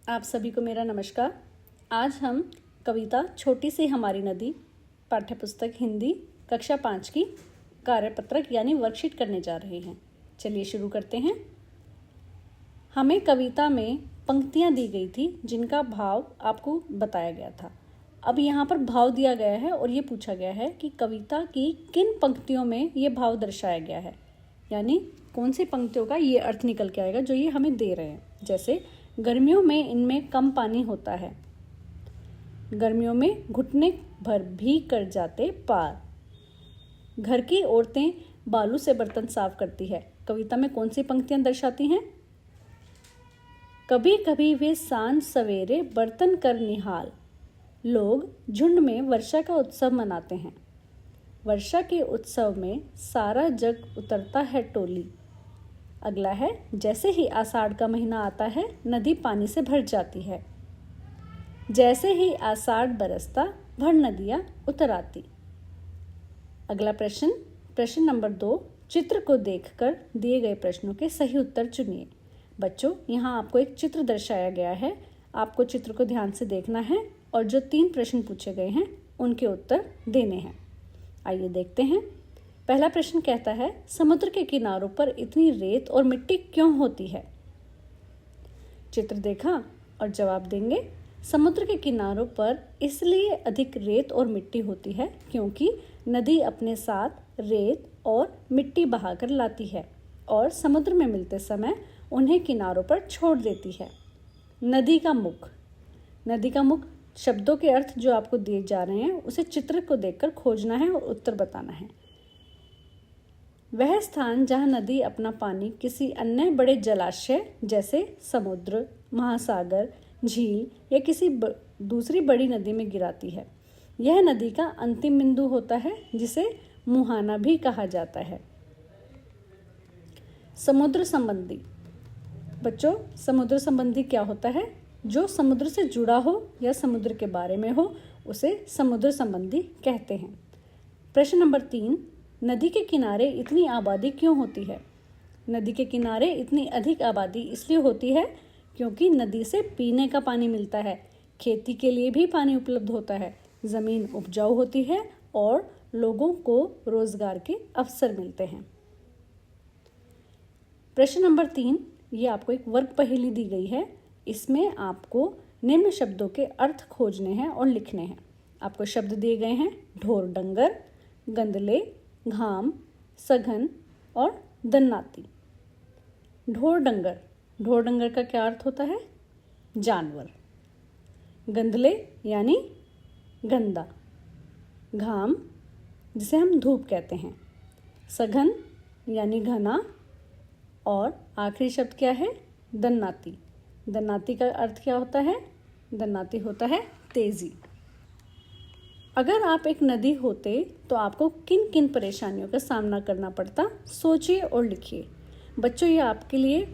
आप सभी को मेरा नमस्कार। आज हम कविता छोटी सी हमारी नदी पाठ्यपुस्तक हिंदी कक्षा 5 की कार्यपत्रक यानी वर्कशीट करने जा रहे हैं। चलिए शुरू करते हैं। हमें कविता में पंक्तियां दी गई थी जिनका भाव आपको बताया गया था। अब यहाँ पर भाव दिया गया है और ये पूछा गया है कि कविता की किन पंक्तियों में ये भाव दर्शाया गया है, यानी कौन सी पंक्तियों का ये अर्थ निकल के आएगा जो ये हमें दे रहे हैं। जैसे गर्मियों में इनमें कम पानी होता है, गर्मियों में घुटने भर भी कर जाते पार, घर की औरतें बालू से बर्तन साफ करती है। कविता में कौन सी पंक्तियां दर्शाती हैं? कभी कभी वे सांझ सवेरे बर्तन कर निहाल, लोग झुंड में वर्षा का उत्सव मनाते हैं। वर्षा के उत्सव में सारा जग उतरता है टोली। अगला है, जैसे ही आषाढ़ का महीना आता है नदी पानी से भर जाती है। जैसे ही आषाढ़ बरसता भर नदियाँ उतर आती। अगला प्रश्न नंबर 2, चित्र को देखकर दिए गए प्रश्नों के सही उत्तर चुनिए। बच्चों, यहाँ आपको एक चित्र दर्शाया गया है, आपको चित्र को ध्यान से देखना है और जो 3 प्रश्न पूछे गए हैं उनके उत्तर देने हैं। आइए देखते हैं। पहला प्रश्न कहता है, समुद्र के किनारों पर इतनी रेत और मिट्टी क्यों होती है? चित्र देखा और जवाब देंगे। समुद्र के किनारों पर इसलिए अधिक रेत और मिट्टी होती है क्योंकि नदी अपने साथ रेत और मिट्टी बहाकर लाती है और समुद्र में मिलते समय उन्हें किनारों पर छोड़ देती है। नदी का मुख शब्दों के अर्थ जो आपको दिए जा रहे हैं उसे चित्र को देखकर खोजना है और उत्तर बताना है। वह स्थान जहाँ नदी अपना पानी किसी अन्य बड़े जलाशय जैसे समुद्र, महासागर, झील या किसी दूसरी बड़ी नदी में गिराती है। यह नदी का अंतिम बिंदु होता है जिसे मुहाना भी कहा जाता है। समुद्र संबंधी। बच्चों, समुद्र संबंधी क्या होता है? जो समुद्र से जुड़ा हो या समुद्र के बारे में हो उसे समुद्र संबंधी कहते हैं। प्रश्न नंबर 3, नदी के किनारे इतनी आबादी क्यों होती है? नदी के किनारे इतनी अधिक आबादी इसलिए होती है क्योंकि नदी से पीने का पानी मिलता है, खेती के लिए भी पानी उपलब्ध होता है, ज़मीन उपजाऊ होती है और लोगों को रोजगार के अवसर मिलते हैं। प्रश्न नंबर 3, ये आपको एक वर्ग पहेली दी गई है। इसमें आपको निम्न शब्दों के अर्थ खोजने हैं और लिखने हैं। आपको शब्द दिए गए हैं ढोर डंगर, गंदले, घाम, सघन और दन्नाती। ढोर डंगर का क्या अर्थ होता है? जानवर। गंदले यानी गंदा, घाम जिसे हम धूप कहते हैं, सघन यानी घना और आखिरी शब्द क्या है? दन्नाती। दन्नाती का अर्थ क्या होता है? दन्नाती होता है तेजी। अगर आप एक नदी होते तो आपको किन किन परेशानियों का सामना करना पड़ता? सोचिए और लिखिए। बच्चों, ये आपके लिए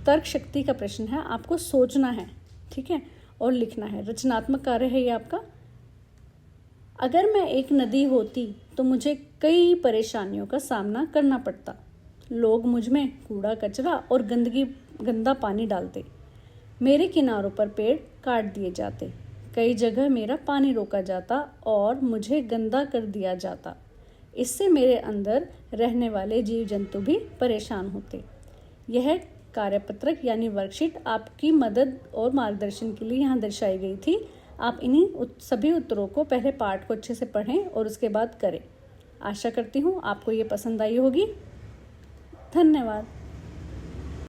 तर्क शक्ति का प्रश्न है, आपको सोचना है, ठीक है, और लिखना है। रचनात्मक कार्य है ये आपका। अगर मैं एक नदी होती तो मुझे कई परेशानियों का सामना करना पड़ता। लोग मुझ में कूड़ा कचरा और गंदा पानी डालते। मेरे किनारों पर पेड़ काट दिए जाते। कई जगह मेरा पानी रोका जाता और मुझे गंदा कर दिया जाता। इससे मेरे अंदर रहने वाले जीव जंतु भी परेशान होते। यह कार्यपत्रक यानी वर्कशीट आपकी मदद और मार्गदर्शन के लिए यहाँ दर्शाई गई थी। आप इन्हीं सभी उत्तरों को पहले पाठ को अच्छे से पढ़ें और उसके बाद करें। आशा करती हूँ आपको ये पसंद आई होगी। धन्यवाद।